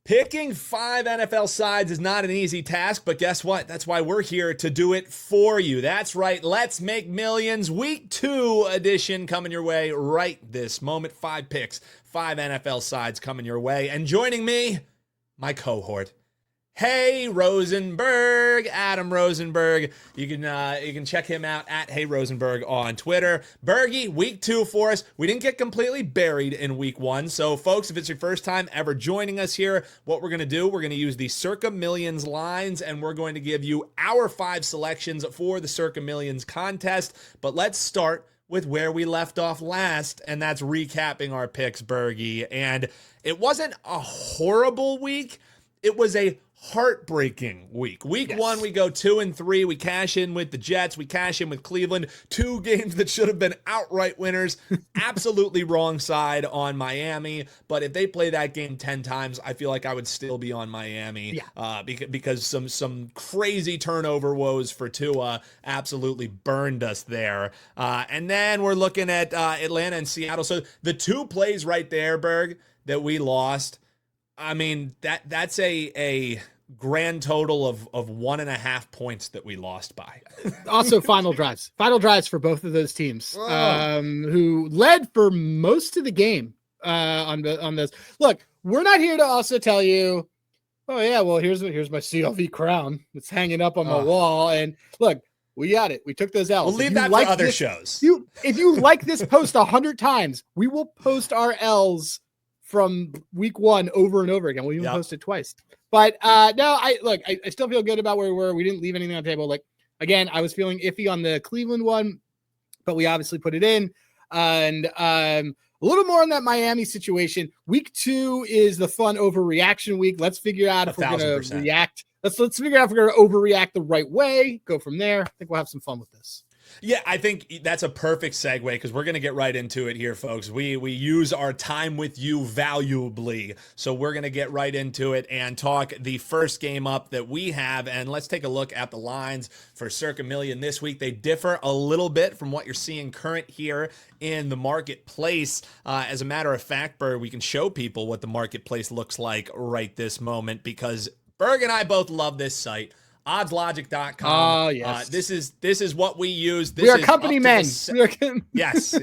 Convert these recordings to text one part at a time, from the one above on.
Picking 5 NFL sides is not an easy task, but guess what? That's why we're here to do it for you. That's right. Let's Make Millions Week 2 edition coming your way right this moment. 5 picks, 5 NFL sides coming your way. And joining me, my cohort. Hey Rosenberg, Adam Rosenberg. You can check him out at Hey Rosenberg on Twitter. Bergie, week 2 for us. We didn't get completely buried in week 1. So folks, if it's your first time ever joining us here, what we're going to do, we're going to use the Circa Millions lines and we're going to give you our 5 selections for the Circa Millions contest. But let's start with where we left off last, and that's recapping our picks, Bergie. And it wasn't a horrible week. It was a heartbreaking week. Week 1, we go 2-3. We cash in with the Jets. We cash in with Cleveland. 2 games that should have been outright winners. Absolutely wrong side on Miami. But if they play that game 10 times, I feel like I would still be on Miami. Because some crazy turnover woes for Tua absolutely burned us there. And then we're looking at Atlanta and Seattle. So the 2 plays right there, Berg, that we lost, I mean, that's a grand total of 1.5 points that we lost by. Also, final drives for both of those teams, who led for most of the game on this. Look, we're not here to also tell you, oh yeah, well here's my CLV crown. It's hanging up on my wall, and look, we got it. We took those L's. We'll leave that for other shows. If you like this post 100 times, we will post our L's from week 1 over and over again. We'll even post it twice. But no, I still feel good about where we were. We didn't leave anything on the table. Like, again, I was feeling iffy on the Cleveland one, but we obviously put it in. And a little more on that Miami situation. Week 2 is the fun overreaction week. Let's figure out if we're going to react. Let's figure out if we're going to overreact the right way. Go from there. I think we'll have some fun with this. Yeah, I think that's a perfect segue because we're going to get right into it here, folks. We use our time with you valuably, so we're going to get right into it and talk the first game up that we have, and let's take a look at the lines for Circa Million this week. They differ a little bit from what you're seeing current here in the marketplace. As a matter of fact, Berg, we can show people what the marketplace looks like right this moment because Berg and I both love this site. Oddslogic.com. Oh, yes. This is what we use. We are company men. Yes.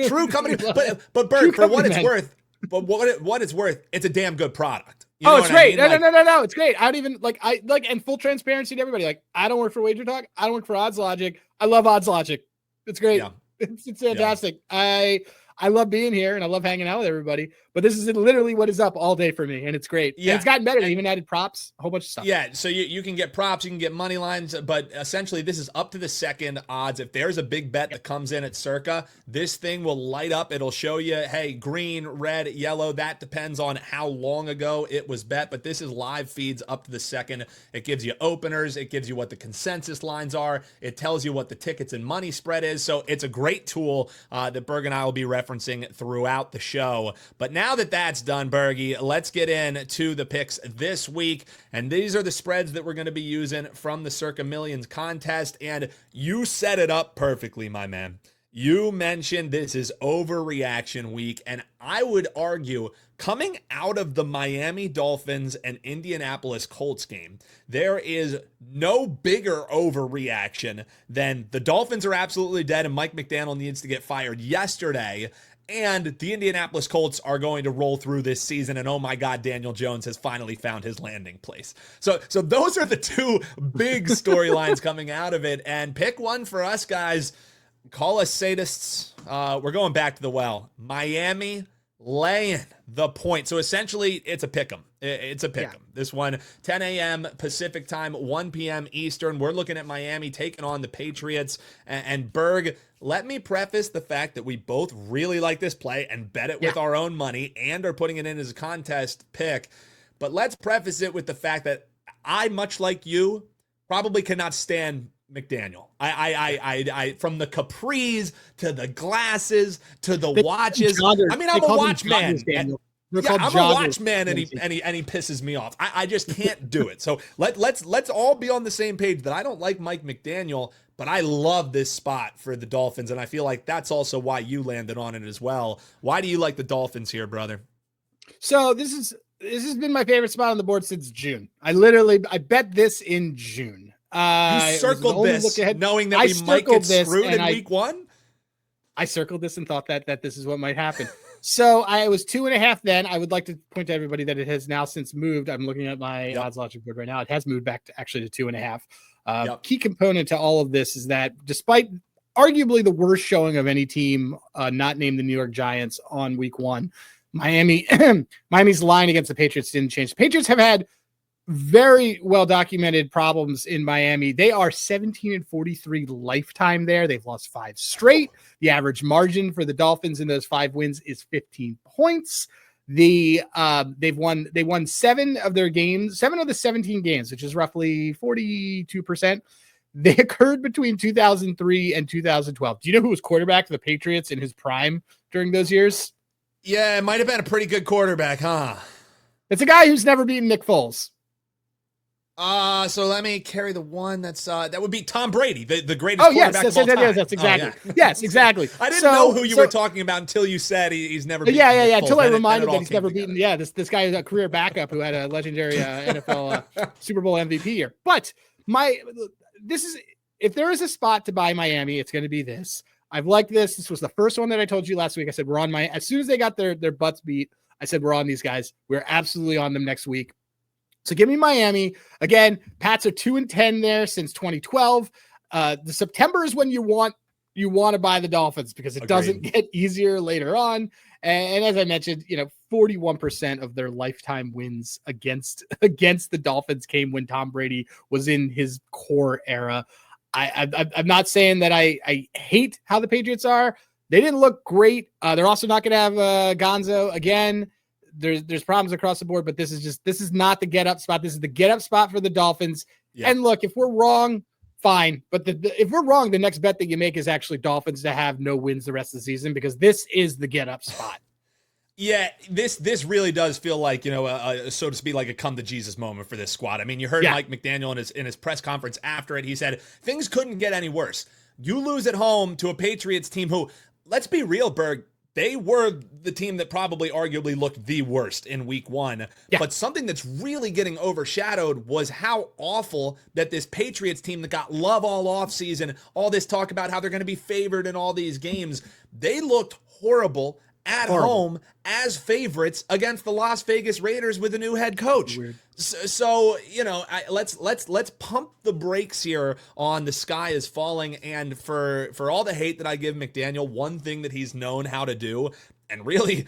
True company. But Bert, for what it's worth, what it's worth, it's a damn good product. It's great. I mean? No. It's great. I don't even and full transparency to everybody. Like, I don't work for Wager Talk. I don't work for Oddslogic. I love Oddslogic. It's great. Yeah. It's fantastic. Yeah. I love being here and I love hanging out with everybody, but this is literally what is up all day for me. And it's great. Yeah. And it's gotten better. They even added props, a whole bunch of stuff. Yeah. So you can get props, you can get money lines, but essentially this is up to the second odds. If there's a big bet that comes in at Circa, this thing will light up. It'll show you, hey, green, red, yellow. That depends on how long ago it was bet, but this is live feeds up to the second. It gives you openers. It gives you what the consensus lines are. It tells you what the tickets and money spread is. So it's a great tool that Berg and I will be referencing throughout the show. But now that that's done, Bergie, let's get into the picks this week. And these are the spreads that we're going to be using from the Circa Millions contest. And you set it up perfectly, my man. You mentioned this is overreaction week, and I would argue coming out of the Miami Dolphins and Indianapolis Colts game, there is no bigger overreaction than the Dolphins are absolutely dead and Mike McDaniel needs to get fired yesterday, and the Indianapolis Colts are going to roll through this season, and oh my God, Daniel Jones has finally found his landing place. So those are the 2 big storylines coming out of it, and pick one for us, guys. Call us sadists. We're going back to the well. Miami laying the point. So essentially, it's a pick'em. It's a pick'em. Yeah. This one, 10 a.m. Pacific time, 1 p.m. Eastern. We're looking at Miami taking on the Patriots. And Berg, let me preface the fact that we both really like this play and bet it with our own money and are putting it in as a contest pick. But let's preface it with the fact that I, much like you, probably cannot stand McDaniel. I from the capris to the glasses to the watches. I mean, I'm a watchman. I'm a watchman, and he pisses me off. I just can't do it. So let's all be on the same page that I don't like Mike McDaniel, but I love this spot for the Dolphins, and I feel like that's also why you landed on it as well. Why do you like the Dolphins here, brother? So this is This has been my favorite spot on the board since June. I bet this in June. You circled this knowing that we might get screwed in week one? I circled this and thought that this is what might happen. So I was 2.5 then. I would like to point to everybody that it has now since moved. I'm looking at my odds logic board right now. It has moved back to actually to 2.5. Key component to all of this is that despite arguably the worst showing of any team not named the New York Giants on week one, Miami's line against the Patriots didn't change. The Patriots have had very well documented problems in Miami. They are 17-43 lifetime there. They've lost 5 straight. The average margin for the Dolphins in those 5 wins is 15 points. They won 7 of their games, 7 of the 17 games, which is roughly 42%. They occurred between 2003 and 2012. Do you know who was quarterback for the Patriots in his prime during those years? Yeah, it might have been a pretty good quarterback, huh? It's a guy who's never beaten Nick Foles. So let me carry the one that would be Tom Brady, the greatest quarterback of all time. Yes, that's exactly. Oh, yeah. Yes, exactly. I didn't know who you were talking about until you said he's never beaten Yeah. Until I reminded that he's never beaten. Yeah, this guy is a career backup who had a legendary NFL Super Bowl MVP year. But if there is a spot to buy Miami, it's going to be this. I've liked this. This was the first one that I told you last week. I said, we're on as soon as they got their butts beat, I said, we're on these guys. We're absolutely on them next week. So give me Miami. Again, Pats are 2-10 there since 2012. The September is when you want to buy the Dolphins because it doesn't get easier later on. And as I mentioned, 41% of their lifetime wins against the Dolphins came when Tom Brady was in his core era. I'm not saying that I hate how the Patriots are. They didn't look great. They're also not going to have Gonzo again. There's problems across the board, but this is not the get up spot. This is the get up spot for the Dolphins. Yeah. And look, if we're wrong, fine. But if we're wrong, the next bet that you make is actually Dolphins to have no wins the rest of the season because this is the get up spot. Yeah, this really does feel like, so to speak, like a come to Jesus moment for this squad. I mean, you heard Mike McDaniel in his press conference after it. He said things couldn't get any worse. You lose at home to a Patriots team who, let's be real, Berg, they were the team that probably arguably looked the worst in week one. Yeah. But something that's really getting overshadowed was how awful that this Patriots team that got love all offseason, all this talk about how they're going to be favored in all these games, they looked horrible at home as favorites against the Las Vegas Raiders with a new head coach. Weird. So let's pump the brakes here on the sky is falling. And for all the hate that I give McDaniel, one thing that he's known how to do, and really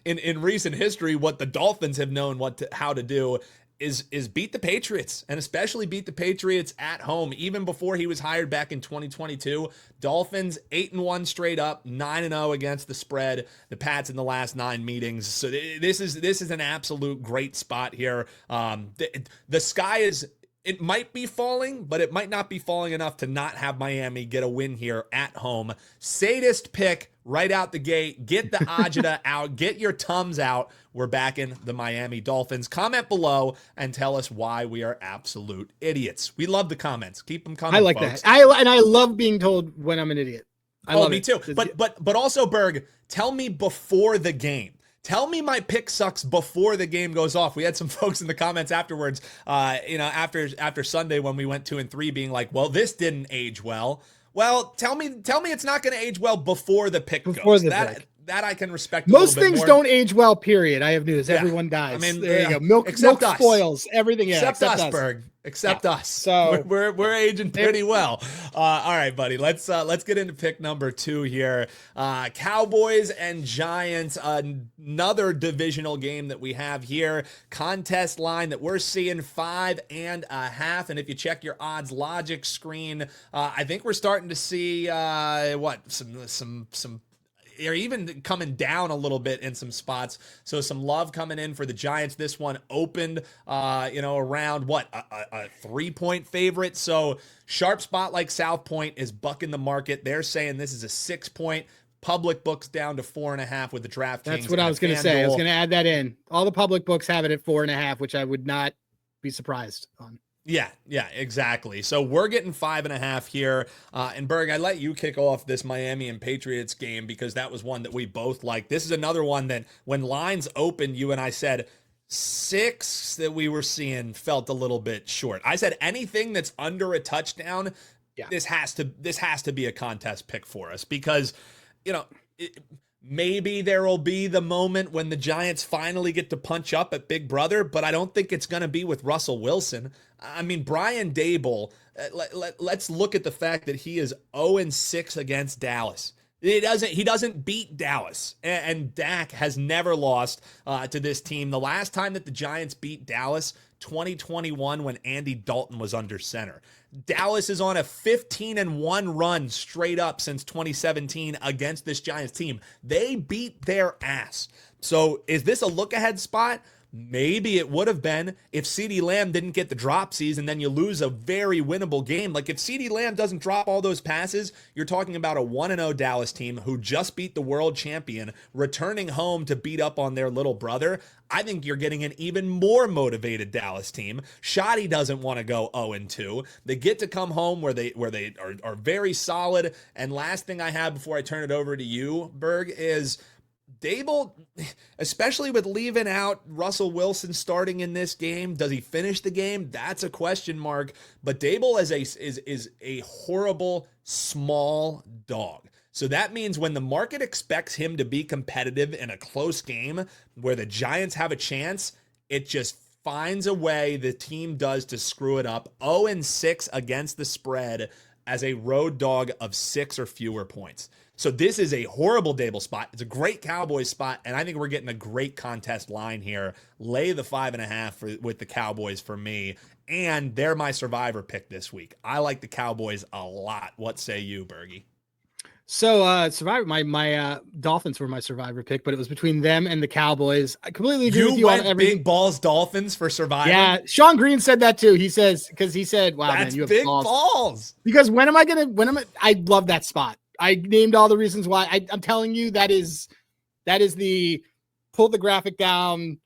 in recent history, what the Dolphins have known how to do is beat the Patriots, and especially beat the Patriots at home. Even before he was hired back in 2022, Dolphins 8-1 straight up, 9-0 against the spread. The Pats in the last 9 meetings. So this is an absolute great spot here. The sky is. It might be falling, but it might not be falling enough to not have Miami get a win here at home. Sadist pick right out the gate. Get the agita out. Get your Tums out. We're backing the Miami Dolphins. Comment below and tell us why we are absolute idiots. We love the comments. Keep them coming, I like folks. that. I love being told when I'm an idiot. I love me it. Too. But also, Berg, tell me before the game. Tell me my pick sucks before the game goes off. We had some folks in the comments afterwards, after Sunday when we went 2-3 being like, well, this didn't age well. Well, tell me it's not going to age well before the pick goes. That I can respect. Most things don't age well, period. I have news. Yeah. Everyone dies. I mean, there you go. Milk spoils everything. Yeah, except us, Berg. Except us. So we're aging pretty well. All right, buddy. Let's get into pick number 2 here. Cowboys and Giants. Another divisional game that we have here. Contest line that we're seeing 5.5. And if you check your odds logic screen, I think we're starting to see some. Or even coming down a little bit in some spots. So some love coming in for the Giants. This one opened, around a 3-point favorite. So sharp spot like South Point is bucking the market. They're saying this is a 6-point. Public books down to 4.5 with the DraftKings. That's what I was going to say. I was going to add that in. All the public books have it at 4.5, which I would not be surprised on. Yeah, exactly. So we're getting 5.5 here. And Berg, I let you kick off this Miami and Patriots game because that was one that we both liked. This is another one that when lines opened, you and I said 6 that we were seeing felt a little bit short. I said anything that's under a touchdown, this has to be a contest pick for us because, maybe there will be the moment when the Giants finally get to punch up at Big Brother, but I don't think it's going to be with Russell Wilson. I mean, Brian Daboll, let's look at the fact that he is 0-6 against Dallas. He doesn't beat Dallas, and Dak has never lost to this team. The last time that the Giants beat Dallas, 2021, when Andy Dalton was under center. Dallas is on a 15-1 run straight up since 2017 against this Giants team. They beat their ass. So is this a look-ahead spot? Maybe it would have been if CeeDee Lamb didn't get the dropsies and then you lose a very winnable game. Like if CeeDee Lamb doesn't drop all those passes, you're talking about a 1-0 Dallas team who just beat the world champion, returning home to beat up on their little brother. I think you're getting an even more motivated Dallas team. Shoddy doesn't want to go 0-2. They get to come home where they are very solid. And last thing I have before I turn it over to you, Berg, is Daboll, especially with leaving out Russell Wilson starting in this game, does he finish the game? That's a question mark. But Daboll is a horrible small dog. So that means when the market expects him to be competitive in a close game where the Giants have a chance, it just finds a way the team does to screw it up. 0-6 against the spread as a road dog of 6 or fewer points. So this is a horrible Daboll spot. It's a great Cowboys spot, and I think we're getting a great contest line here. Lay the 5.5 with the Cowboys for me, and they're my survivor pick this week. I like the Cowboys a lot. What say you, Bergie? So survivor, my Dolphins were my survivor pick, but it was between them and the Cowboys. I completely agree with you on everything. Big balls Dolphins for survivor. Yeah, Sean Green said that too. He says because he said, "Wow, that's man, you have big balls." Because I love that spot. I named all the reasons why. I'm telling you that is the pull the graphic down.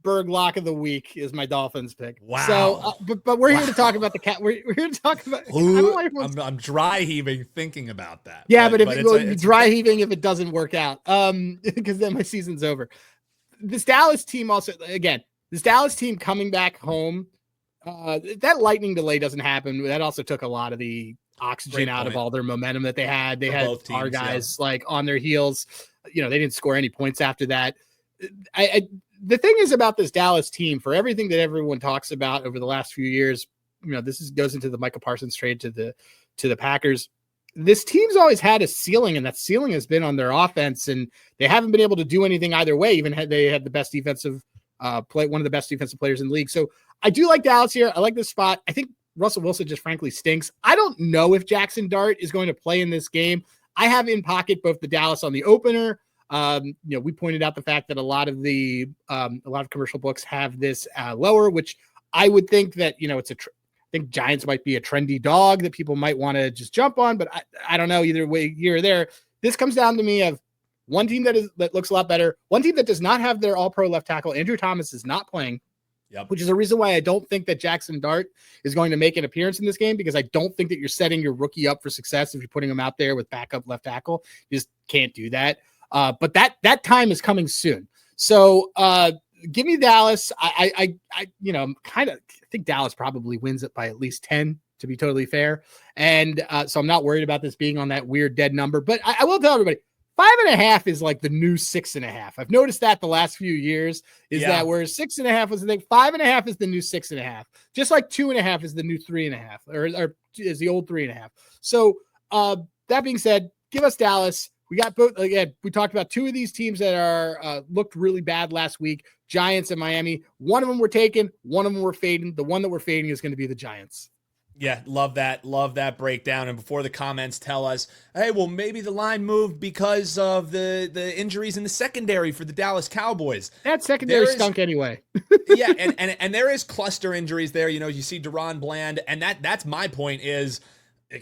Berg lock of the week is my Dolphins pick. Wow. So, but we're here to talk about the cat. We're here to talk about. I'm dry heaving thinking about that. Yeah, but it's dry heaving if it doesn't work out. Because then my season's over. This Dallas team also, again, coming back home. That lightning delay doesn't happen. That also took a lot of the oxygen out of all their momentum that they had. They had our guys like on their heels. They didn't score any points after that. The thing is about this Dallas team, for everything that everyone talks about over the last few years, goes into the Micah Parsons trade to the Packers. This team's always had a ceiling, and that ceiling has been on their offense, and they haven't been able to do anything either way. Even they had the best defensive one of the best defensive players in the league. So I do like Dallas here. I like this spot. I think Russell Wilson just frankly stinks. I don't know if Jackson Dart is going to play in this game. I have in pocket both the Dallas on the opener. We pointed out the fact that a lot of commercial books have this lower, which I would think that, I think Giants might be a trendy dog that people might want to just jump on, but I don't know either way here or there. This comes down to me of one team that looks a lot better. One team that does not have their all-pro left tackle. Andrew Thomas is not playing, which is a reason why I don't think that Jackson Dart is going to make an appearance in this game, because I don't think that you're setting your rookie up for success if you're putting him out there with backup left tackle. You just can't do that. But that time is coming soon. So give me Dallas. I think Dallas probably wins it by at least 10, to be totally fair. And so I'm not worried about this being on that weird dead number. But I will tell everybody, 5.5 is like the new 6.5. I've noticed that the last few years that where 6.5 was the thing, 5.5 is the new 6.5. Just like 2.5 is the new 3.5, or is the old 3.5. So that being said, give us Dallas. We got both. Again, we talked about two of these teams that are looked really bad last week, Giants and Miami. One of them we're taking, one of them we're fading. The one that we're fading is going to be the Giants. Yeah, love that breakdown. And before the comments tell us, hey, well, maybe the line moved because of the injuries in the secondary for the Dallas Cowboys. That secondary stunk anyway. Yeah, and there is cluster injuries there. You see Deron Bland, and that's my point is,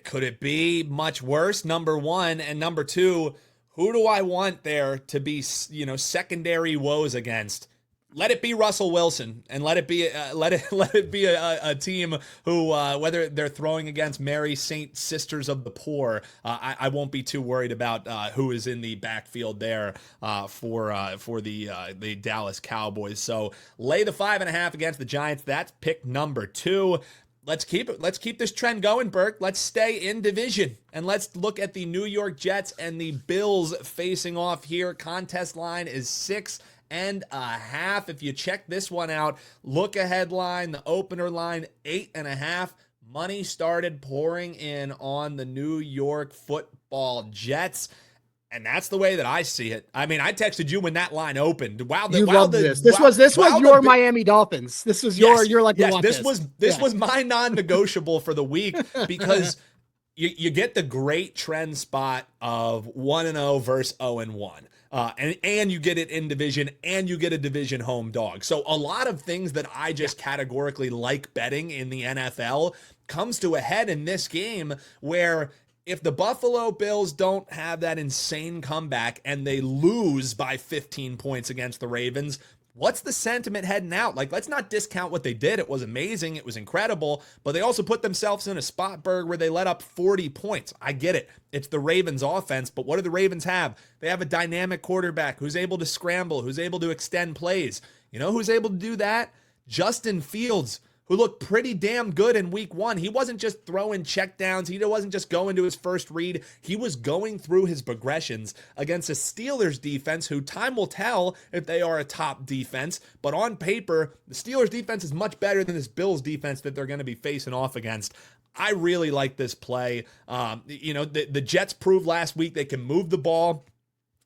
could it be much worse? Number one, and number two, who do I want there to be, secondary woes against? Let it be Russell Wilson, and let it be a team who, whether they're throwing against Mary Saint Sisters of the Poor, I won't be too worried about who is in the backfield there for the Dallas Cowboys. So lay the 5.5 against the Giants. That's pick number 2. Let's keep it. Let's keep this trend going, Burke. Let's stay in division, and let's look at the New York Jets and the Bills facing off here. Contest line is 6.5. If you check this one out, look ahead line, the opener line, 8.5. Money started pouring in on the New York Football Jets. And that's the way that I see it. I mean, I texted you when that line opened. Wow, this was your Miami Dolphins. This was you're like, yes, this was my non-negotiable for the week, because you get the great trend spot of 1-0 versus 0-1. And you get it in division, and you get a division home dog. So a lot of things that I just categorically like betting in the NFL comes to a head in this game, where if the Buffalo Bills don't have that insane comeback and they lose by 15 points against the Ravens, what's the sentiment heading out? Like, let's not discount what they did. It was amazing. It was incredible. But they also put themselves in a spot, Berg, where they let up 40 points. I get it. It's the Ravens offense. But what do the Ravens have? They have a dynamic quarterback who's able to scramble, who's able to extend plays. You know who's able to do that? Justin Fields, who looked pretty damn good in week 1. He wasn't just throwing checkdowns. He wasn't just going to his first read. He was going through his progressions against a Steelers defense who time will tell if they are a top defense. But on paper, the Steelers defense is much better than this Bills defense that they're going to be facing off against. I really like this play. The Jets proved last week they can move the ball.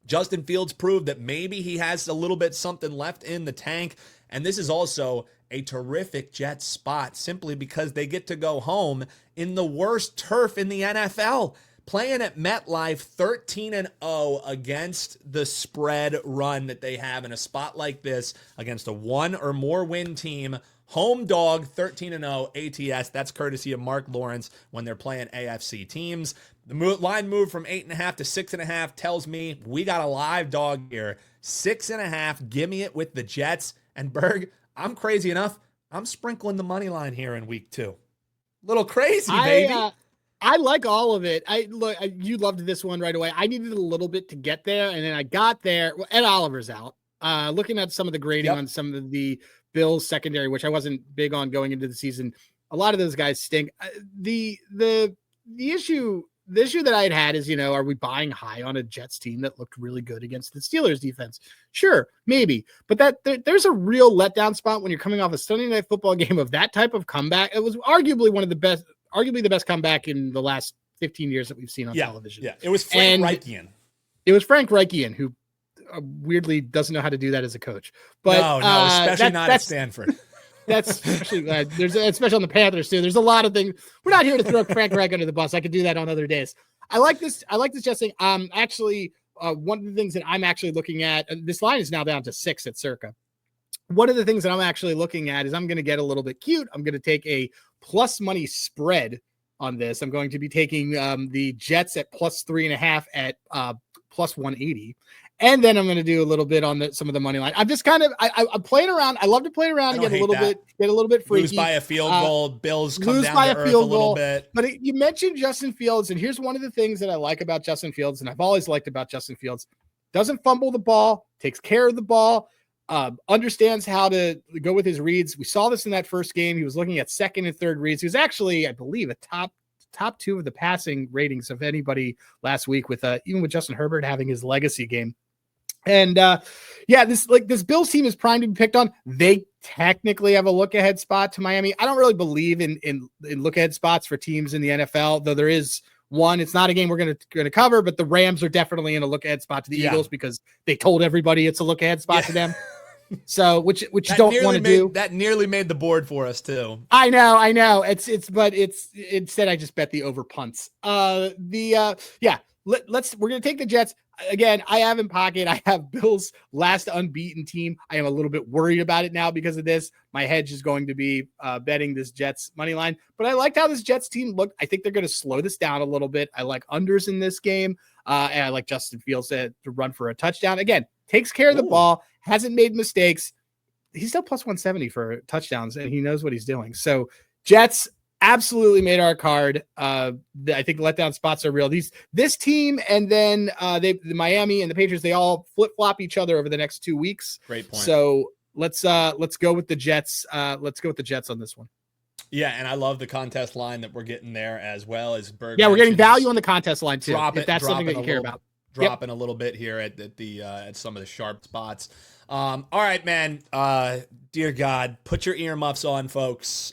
Justin Fields proved that maybe he has a little bit something left in the tank. And this is also a terrific Jets spot simply because they get to go home in the worst turf in the NFL, playing at MetLife, 13-0 against the spread run that they have in a spot like this against a 1 or more win team. Home dog, 13-0 ATS. That's courtesy of Mark Lawrence when they're playing AFC teams. The line move from 8.5 to 6.5 tells me we got a live dog here. 6.5. Give me it with the Jets. And Berg, I'm crazy enough. I'm sprinkling the money line here in week 2. Little crazy, baby. I like all of it. You loved this one right away. I needed a little bit to get there, and then I got there. Well, Ed Oliver's out. Looking at some of the grading on some of the Bills secondary, which I wasn't big on going into the season. A lot of those guys stink. The issue that I'd had is, are we buying high on a Jets team that looked really good against the Steelers defense? Sure, maybe. But there's a real letdown spot when you're coming off a Sunday Night Football game of that type of comeback. It was arguably the best comeback in the last 15 years that we've seen on television. Yeah, it was Frank Reichian. It was Frank Reichian, who weirdly doesn't know how to do that as a coach. But no, especially not at Stanford. That's actually especially on the Panthers too. There's a lot of things. We're not here to throw Frank Reich under the bus. I could do that on other days. I like this Jets thing. Actually, one of the things that I'm actually looking at, this line is now down to 6 at Circa. One of the things that I'm actually looking at is I'm going to get a little bit cute. I'm going to take a plus money spread on this. I'm going to be taking the Jets at plus 3.5 at plus 180. And then I'm going to do a little bit on some of the money line. I'm just kind of, I'm playing around. I love to play around and get a little bit freaky. Lose by a field goal. Bills come down to earth a little bit. But you mentioned Justin Fields, and here's one of the things that I like about Justin Fields, and I've always liked about Justin Fields. Doesn't fumble the ball, takes care of the ball, understands how to go with his reads. We saw this in that first game. He was looking at second and third reads. He was actually, I believe, a top 2 of the passing ratings of anybody last week, with even with Justin Herbert having his legacy game. And this Bills team is primed to be picked on. They technically have a look ahead spot to Miami. I don't really believe in look ahead spots for teams in the NFL, though there is one. It's not a game we're going to cover, but the Rams are definitely in a look ahead spot to the Eagles because they told everybody it's a look ahead spot to them. So which you don't want to do. That nearly made the board for us too. I know. It's instead I just bet the over punts. We're going to take the Jets. Again, I have in pocket, I have Bills' last unbeaten team. I am a little bit worried about it now because of this. My hedge is going to be betting this Jets money line. But I liked how this Jets team looked. I think they're going to slow this down a little bit. I like unders in this game. And I like Justin Fields to run for a touchdown. Again, takes care of the ball, hasn't made mistakes. he's still plus 170 for touchdowns, and he knows what he's doing. So Jets absolutely made our card. I think the letdown spots are real. This team, and then the Miami and the Patriots, they all flip flop each other over the next 2 weeks. Great point. So let's go with the Jets. Let's go with the Jets on this one. Yeah, and I love the contest line that we're getting there as well as Berg. Yeah, we're getting value on the contest line too. If that's something that you care about. Dropping a little bit here at some of the sharp spots. All right, man. Dear God, put your earmuffs on, folks.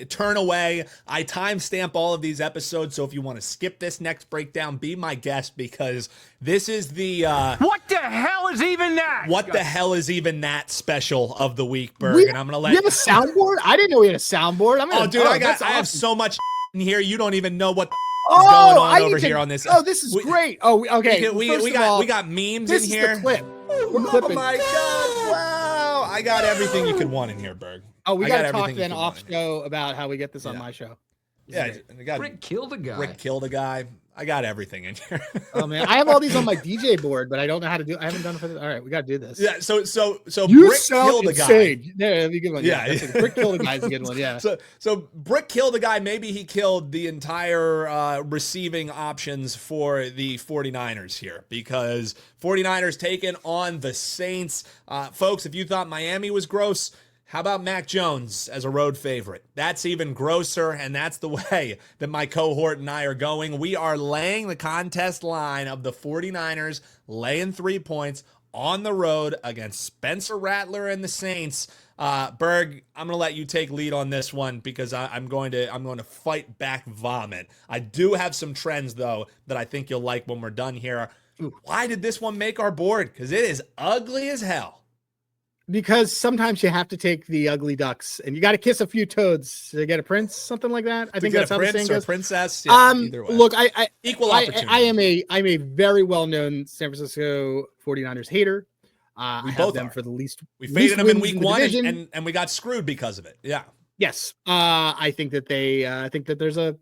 Turn away. I timestamp all of these episodes, so if you want to skip this next breakdown, be my guest, because this is the what the hell is even that? What the hell is even that special of the week, Berg? And I'm gonna let you have a soundboard. I didn't know we had a soundboard. I have so much in here. You don't even know what is going on over here on this. Oh, this is great. Oh, okay. We got memes in here. This is the clip. We're clipping. Oh my God! Wow, I got everything you could want in here, Berg. Oh, we got to talk then off show about how we get this on my show. Rick killed a guy. Rick killed a guy. I got everything in here. Oh man, I have all these on my DJ board, but I don't know how to do. I haven't done it for this. All right, we got to do this. Yeah. So you Brick killed a guy. Yeah, that'd be a good one. Yeah. Brick killed a guy is a good one. Yeah. So Brick killed a guy. Maybe he killed the entire receiving options for the 49ers here, because 49ers taking on the Saints. Folks, if you thought Miami was gross, how about Mac Jones as a road favorite? That's even grosser, and that's the way that my cohort and I are going. We are laying the contest line of the 49ers, laying 3 points on the road against Spencer Rattler and the Saints. Berg, I'm going to let you take lead on this one, because I'm going to fight back vomit. I do have some trends, though, that I think you'll like when we're done here. Why did this one make our board? Because it is ugly as hell. Because sometimes you have to take the ugly ducks, and you got to kiss a few toads to get a prince, something like that. I think that's how the saying goes. Princess. Yeah, either way. Look, equal opportunity. I'm a very well-known San Francisco 49ers hater. We both them are. for the least. We faded them in week one, and we got screwed because of it. Yeah. Yes. I think that I think that there's a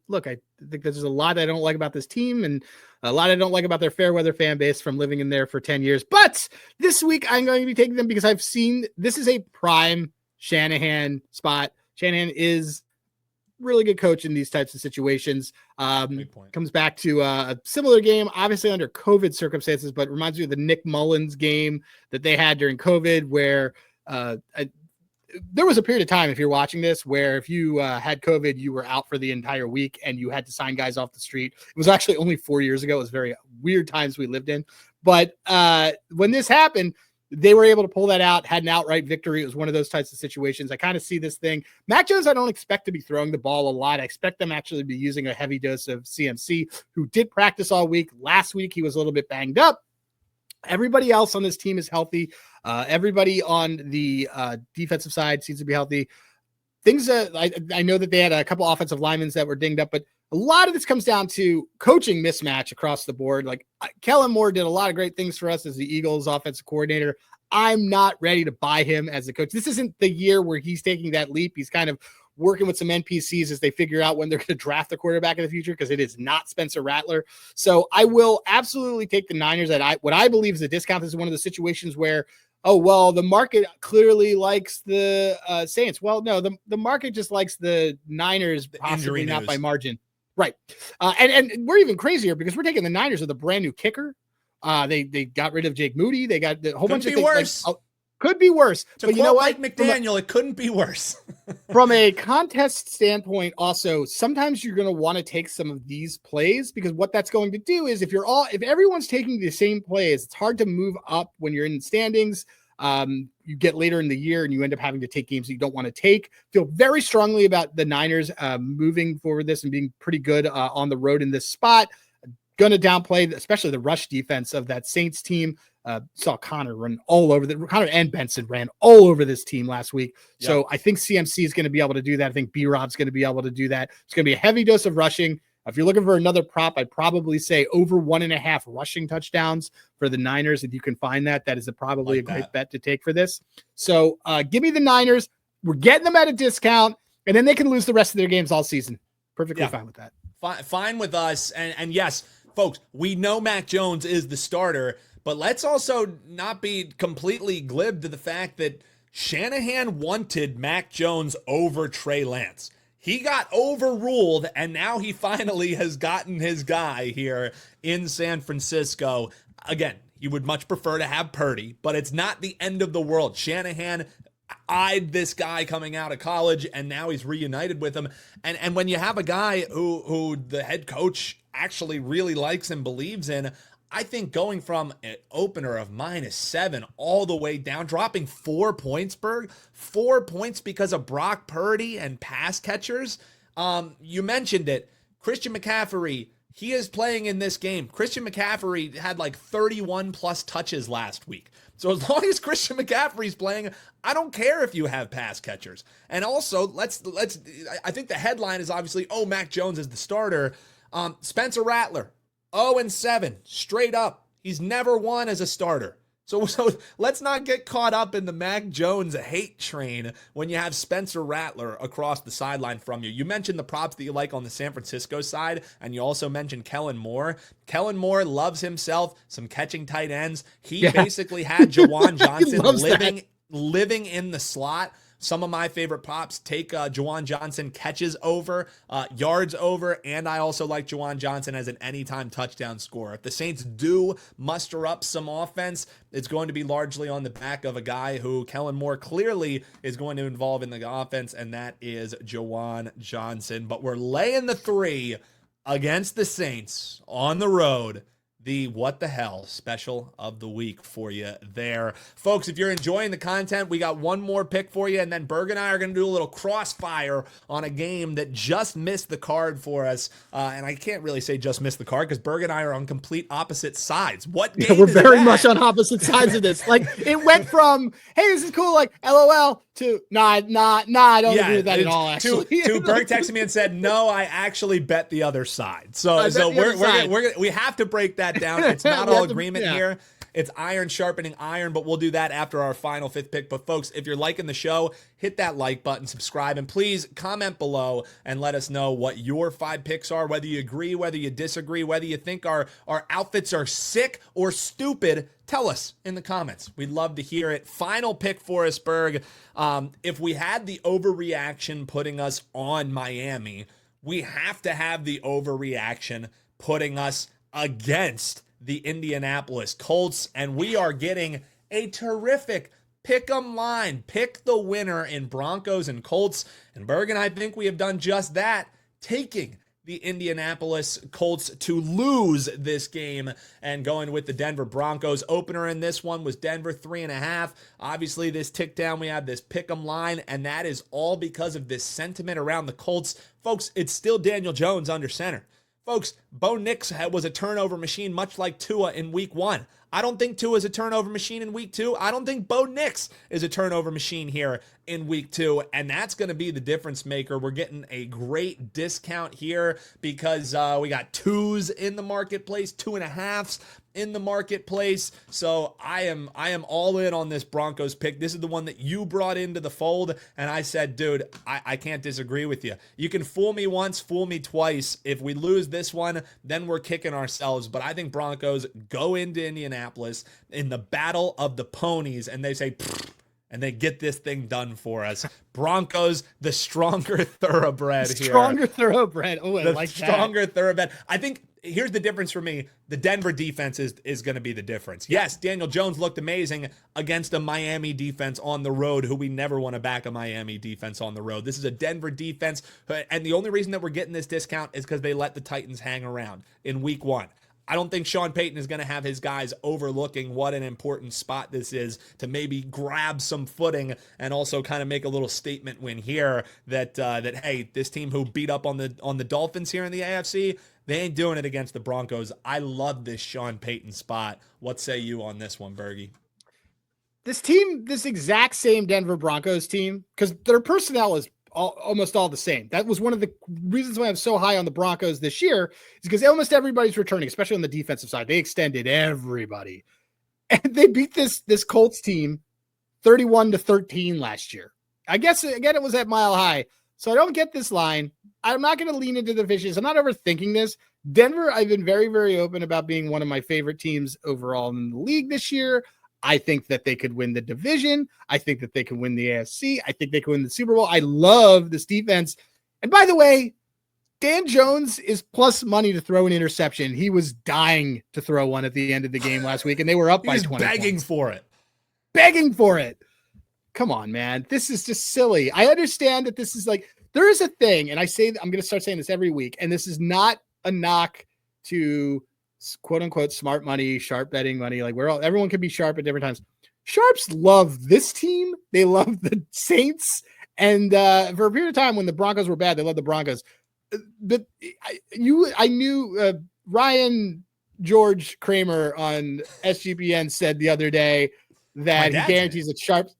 lot I don't like about this team, and a lot I don't like about their fair weather fan base from living in there for 10 years. But this week I'm going to be taking them because I've seen this is a prime Shanahan spot. Shanahan is really good coach in these types of situations. Comes back to a similar game, obviously under COVID circumstances, but reminds me of the Nick Mullins game that they had during COVID, where there was a period of time, if you're watching this, where if you had COVID, you were out for the entire week and you had to sign guys off the street. It was actually only 4 years ago. It was very weird times we lived in. But when this happened, they were able to pull that out, had an outright victory. It was one of those types of situations. I kind of see this thing. Mac Jones, I don't expect to be throwing the ball a lot. I expect them actually to be using a heavy dose of CMC, who did practice all week. Last week, he was a little bit banged up. Everybody else on this team is healthy. Everybody on the defensive side seems to be healthy. Things that I know that they had a couple offensive linemen that were dinged up, but a lot of this comes down to coaching mismatch across the board. Like Kellen Moore did a lot of great things for us as the Eagles offensive coordinator. I'm not ready to buy him as a coach. This isn't the year where he's taking that leap. He's kind of working with some NPCs as they figure out when they're going to draft the quarterback in the future, because it is not Spencer Rattler. So I will absolutely take the Niners at what I believe is a discount. This is one of the situations where, oh, well, the market clearly likes the Saints. Well, no, the market just likes the Niners, possibly not by margin. Right. And we're even crazier because we're taking the Niners with a brand new kicker. They got rid of Jake Moody. They got a whole bunch of things. Worse. Could be worse. But you know what? Mike McDaniel, it couldn't be worse. From a contest standpoint, also, sometimes you're going to want to take some of these plays, because what that's going to do is if everyone's taking the same plays, it's hard to move up when you're in the standings. You get later in the year and you end up having to take games that you don't want to take. Feel very strongly about the Niners moving forward this and being pretty good on the road in this spot. Going to downplay, especially the rush defense of that Saints team. Saw Connor run all over Connor and Benson ran all over this team last week. Yep. So I think CMC is going to be able to do that. I think B-Rob's going to be able to do that. It's going to be a heavy dose of rushing. If you're looking for another prop, I'd probably say over 1.5 rushing touchdowns for the Niners. If you can find that, that is probably a great bet to take for this. So give me the Niners. We're getting them at a discount, and then they can lose the rest of their games all season. Perfectly fine with that. Fine with us. And yes, folks, we know Mac Jones is the starter, but let's also not be completely glib to the fact that Shanahan wanted Mac Jones over Trey Lance. He got overruled, and now he finally has gotten his guy here in San Francisco. Again, you would much prefer to have Purdy, but it's not the end of the world. Shanahan eyed this guy coming out of college, and now he's reunited with him. And when you have a guy who the head coach actually really likes and believes in, I think going from an opener of -7 all the way down, dropping 4 points, 4 points because of Brock Purdy and pass catchers. You mentioned it. Christian McCaffrey, he is playing in this game. Christian McCaffrey had like 31 plus touches last week. So as long as Christian McCaffrey's playing, I don't care if you have pass catchers. And also, I think the headline is obviously, Mac Jones is the starter. Spencer Rattler, 0-7, straight up. He's never won as a starter. So let's not get caught up in the Mac Jones hate train when you have Spencer Rattler across the sideline from you. You mentioned the props that you like on the San Francisco side, and you also mentioned Kellen Moore. Kellen Moore loves himself some catching tight ends. He basically had Jawan Johnson living in the slot. Some of my favorite props take Jawan Johnson catches over, yards over, and I also like Jawan Johnson as an anytime touchdown scorer. If the Saints do muster up some offense, it's going to be largely on the back of a guy who Kellen Moore clearly is going to involve in the offense, and that is Jawan Johnson. But we're laying the 3 against the Saints on the road. The what the hell special of the week for you there. Folks, if you're enjoying the content, we got one more pick for you, and then Berg and I are going to do a little crossfire on a game that just missed the card for us. And I can't really say just missed the card because Berg and I are on complete opposite sides. What game we're is very that? much on opposite sides of this. Like, it went from, hey, this is cool, like, LOL, to, I don't agree with that at all, actually. To Berg texted me and said, no, I actually bet the other side. So we have to break that down. It's not all agreement here. It's iron sharpening iron, but we'll do that after our final 5th pick. But folks, if you're liking the show, hit that like button, subscribe, and please comment below and let us know what your 5 picks are, whether you agree, whether you disagree, whether you think our outfits are sick or stupid. Tell us in the comments. We'd love to hear it. Final pick for us, Berg. If we had the overreaction putting us on Miami, we have to have the overreaction putting us against the Indianapolis Colts, and we are getting a terrific pick-em line. Pick the winner in Broncos and Colts, and Berg and I think we have done just that, taking the Indianapolis Colts to lose this game and going with the Denver Broncos. Opener in this one was Denver 3.5. Obviously, this tick down, we have this pick'em line, and that is all because of this sentiment around the Colts. Folks, it's still Daniel Jones under center. Folks, Bo Nix was a turnover machine, much like Tua in week 1. I don't think Tua is a turnover machine in week 2. I don't think Bo Nix is a turnover machine here in week 2, and that's going to be the difference maker. We're getting a great discount here because we got 2s in the marketplace, 2.5s in the marketplace. So I am all in on this Broncos pick. This is the one that you brought into the fold, and I said, dude, I can't disagree with you. You can fool me once, fool me twice. If we lose this one, then we're kicking ourselves. But I think Broncos go into Indianapolis in the battle of the ponies, and they say, and they get this thing done for us. Broncos, the stronger thoroughbred here. Stronger thoroughbred. Oh, I like that. The stronger thoroughbred. I think here's the difference for me. The Denver defense is going to be the difference. Yes, Daniel Jones looked amazing against a Miami defense on the road, who we never want to back a Miami defense on the road. This is a Denver defense, and the only reason that we're getting this discount is because they let the Titans hang around in week 1. I don't think Sean Payton is going to have his guys overlooking what an important spot this is to maybe grab some footing and also kind of make a little statement win here that hey, this team who beat up on the Dolphins here in the AFC, they ain't doing it against the Broncos. I love this Sean Payton spot. What say you on this one, Bergie? This team, this exact same Denver Broncos team, because their personnel is almost all the same. That was one of the reasons why I'm so high on the Broncos this year, is because almost everybody's returning, especially on the defensive side. They extended everybody, and they beat this Colts team 31-13 last year. I guess again it was at Mile High, so I don't get this line. I'm not going to lean into the fishes. I'm not overthinking this. Denver, I've been very, very open about being one of my favorite teams overall in the league this year. I think that they could win the division. I think that they can win the AFC. I think they can win the Super Bowl. I love this defense. And by the way, Dan Jones is plus money to throw an interception. He was dying to throw one at the end of the game last week, and they were up by 20 begging points. for it. Begging for it. Come on, man. This is just silly. I understand that this is like, there is a thing, and I'm going to start saying this every week, and this is not a knock to quote unquote smart money, sharp betting money. Like everyone can be sharp at different times. Sharps love this team. They love the Saints. And for a period of time when the Broncos were bad, they loved the Broncos. But I knew Ryan George Kramer on SGPN said the other day that he guarantees that Sharps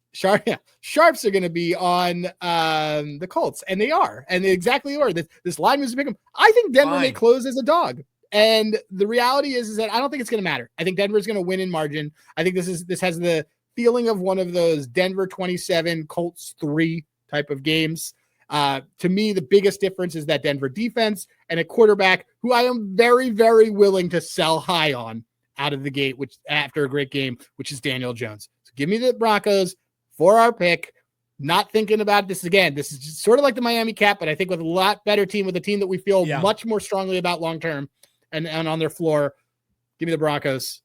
are going to be on the Colts, and they are, and they exactly are. This line was to pick them. I think Denver may close as a dog, and the reality is that I don't think it's going to matter. I think Denver's going to win in margin. I think this has the feeling of one of those Denver 27, Colts 3 type of games. To me, the biggest difference is that Denver defense and a quarterback who I am very, very willing to sell high on out of the gate, which after a great game, which is Daniel Jones. So give me the Broncos for our pick. Not thinking about this again. This is just sort of like the Miami Cap, but I think with a lot better team, with a team that we feel much more strongly about long-term and on their floor. Give me the Broncos.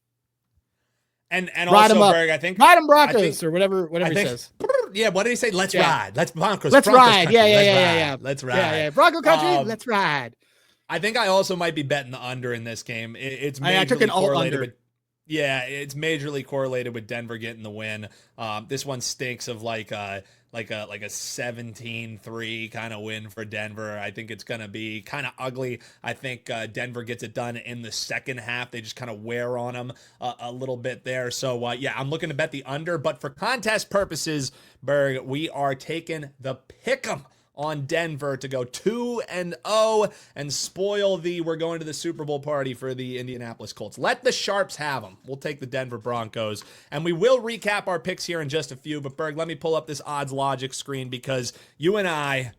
And also, Berg, I think ride them Broncos or whatever he says. Yeah, what did he say? Let's ride. Let's Broncos. Let's Broncos ride. Country. Yeah. Let's ride. Yeah. Bronco country. Let's ride. I think I also might be betting the under in this game. It's I took an all under. It's majorly correlated with Denver getting the win. This one stinks of like a 17-3 kind of win for Denver. I think it's going to be kind of ugly. I think Denver gets it done in the second half. They just kind of wear on them a little bit there. So, I'm looking to bet the under. But for contest purposes, Berg, we are taking the pick'em on Denver to go 2-0 and spoil we're going to the Super Bowl party for the Indianapolis Colts. Let the Sharps have them. We'll take the Denver Broncos. And we will recap our picks here in just a few. But, Berg, let me pull up this odds logic screen because you and I,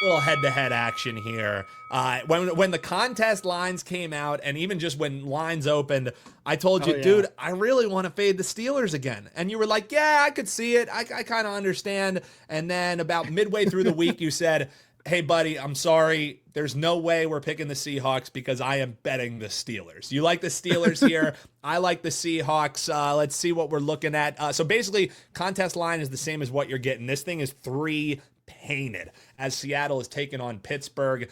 little head-to-head action here. When the contest lines came out, and even just when lines opened, I told you, dude, I really want to fade the Steelers again. And you were like, yeah, I could see it. I kind of understand. And then about midway through the week, you said, hey, buddy, I'm sorry. There's no way we're picking the Seahawks because I am betting the Steelers. You like the Steelers here. I like the Seahawks. Let's see what we're looking at. So basically, contest line is the same as what you're getting. This thing is 3 painted as Seattle is taking on Pittsburgh.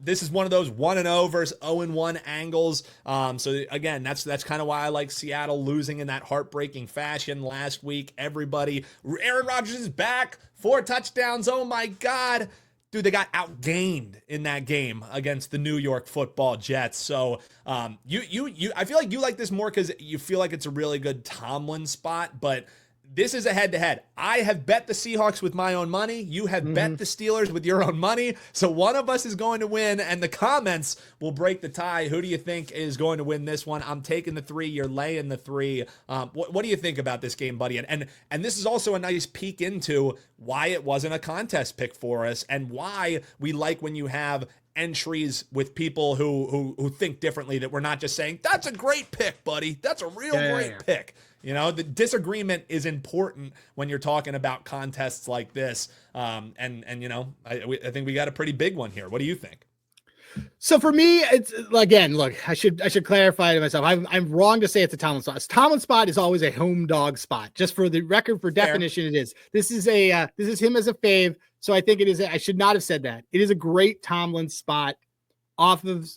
This is one of those 1-0 versus 0-1 angles. So again, that's kind of why I like Seattle losing in that heartbreaking fashion last week. Everybody, Aaron Rodgers is back, 4 touchdowns. Oh my God. Dude, they got outgained in that game against the New York Football Jets. So I feel like you like this more because you feel like it's a really good Tomlin spot, but this is a head-to-head. I have bet the Seahawks with my own money. You have bet the Steelers with your own money. So one of us is going to win, and the comments will break the tie. Who do you think is going to win this one? I'm taking the 3. You're laying the 3. What do you think about this game, buddy? And this is also a nice peek into why it wasn't a contest pick for us and why we like when you have entries with people who think differently, that we're not just saying, that's a great pick, buddy. That's a real great pick. You know, the disagreement is important when you're talking about contests like this. And you know, I think we got a pretty big one here. What do you think? So for me, it's again, look, I should clarify to myself. I'm wrong to say it's a Tomlin spot. Tomlin spot is always a home dog spot. Just for the record, for definition, it is. This is him as a fave. So I think it is. I should not have said that. It is a great Tomlin spot off of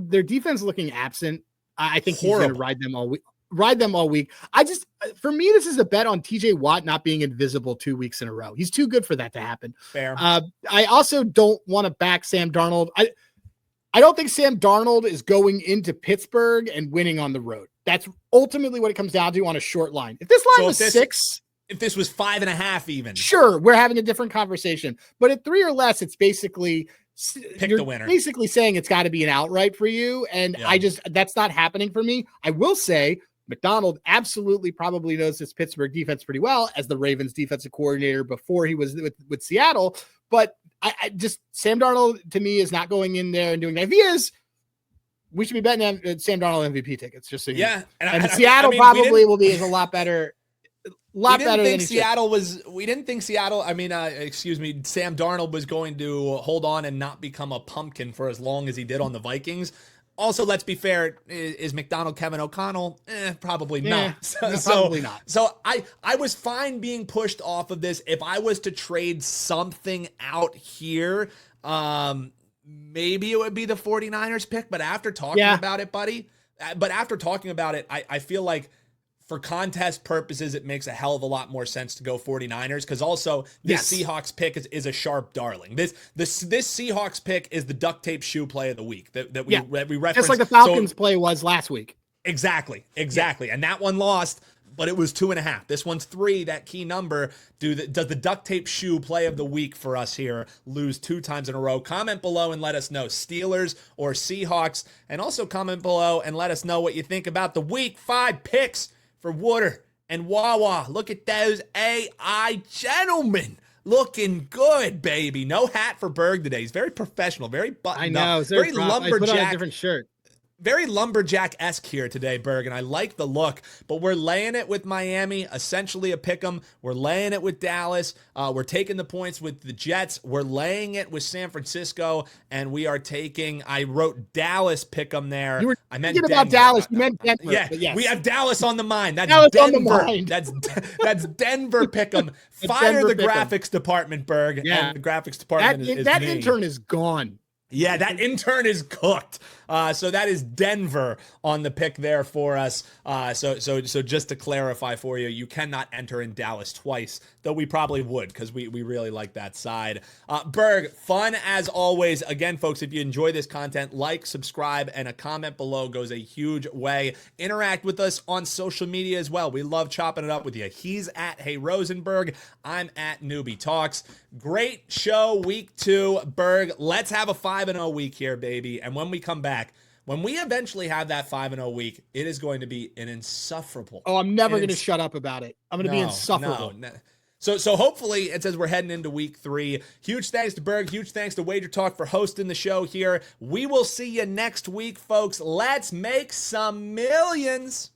their defense looking absent. I think he's going to ride them all week. For me, this is a bet on TJ Watt not being invisible 2 weeks in a row. He's too good for that to happen. Fair. I also don't want to back Sam Darnold. I don't think Sam Darnold is going into Pittsburgh and winning on the road. That's ultimately what it comes down to on a short line. If this line was 6, if this was 5.5 even, sure, we're having a different conversation. But at 3 or less, it's basically pick the winner. Basically saying it's got to be an outright for you. And that's not happening for me. I will say McDonald absolutely probably knows this Pittsburgh defense pretty well as the Ravens defensive coordinator before he was with Seattle. But I just, Sam Darnold to me is not going in there and doing that. If he is, we should be betting on Sam Darnold MVP tickets, just so you know. And Seattle probably will be is a lot better. We didn't think Seattle, Sam Darnold was going to hold on and not become a pumpkin for as long as he did on the Vikings. Also, let's be fair, is McDonald Kevin O'Connell? Probably not. Probably not. So I was fine being pushed off of this. If I was to trade something out here, maybe it would be the 49ers pick. But after talking about it, buddy, I feel like for contest purposes, it makes a hell of a lot more sense to go 49ers, because also this Seahawks pick is a sharp darling. This Seahawks pick is the duct tape shoe play of the week that we referenced. Just like the Falcons play was last week. Exactly. And that one lost, but it was 2.5. This one's 3, that key number. Does the duct tape shoe play of the week for us here lose 2 times in a row? Comment below and let us know, Steelers or Seahawks. And also comment below and let us know what you think about the week 5 picks for Water and Wawa. Look at those AI gentlemen. Looking good, baby. No hat for Berg today. He's very professional, very buttoned up. Very lumberjack. I put on a different shirt. Very lumberjack-esque here today, Berg, and I like the look. But we're laying it with Miami, essentially a pick'em. We're laying it with Dallas. We're taking the points with the Jets. We're laying it with San Francisco, and we are taking. I wrote Dallas pick'em there. You were I meant thinking about Dallas. You meant Denver. Yeah, yes. We have Dallas on the mind. That's Dallas Denver. on the mind. That's Denver pick'em. Fire the graphics department, Berg. Yeah. And the graphics department is that me. intern is gone. Yeah, that intern is cooked. So that is Denver on the pick there for us. So just to clarify for you, you cannot enter in Dallas twice, though we probably would, because we really like that side. Berg, fun as always. Again, folks, if you enjoy this content, like, subscribe, and a comment below goes a huge way. Interact with us on social media as well. We love chopping it up with you. He's at Hey Rosenberg. I'm at Newbie Talks. Great show, week 2. Berg, let's have a 5-0 week here, baby. And when we come back, when we eventually have that 5-0 week, it is going to be an insufferable. Oh, I'm never going to shut up about it. I'm going to be insufferable. No. So hopefully it says we're heading into week 3. Huge thanks to Berg. Huge thanks to Wager Talk for hosting the show here. We will see you next week, folks. Let's make some millions.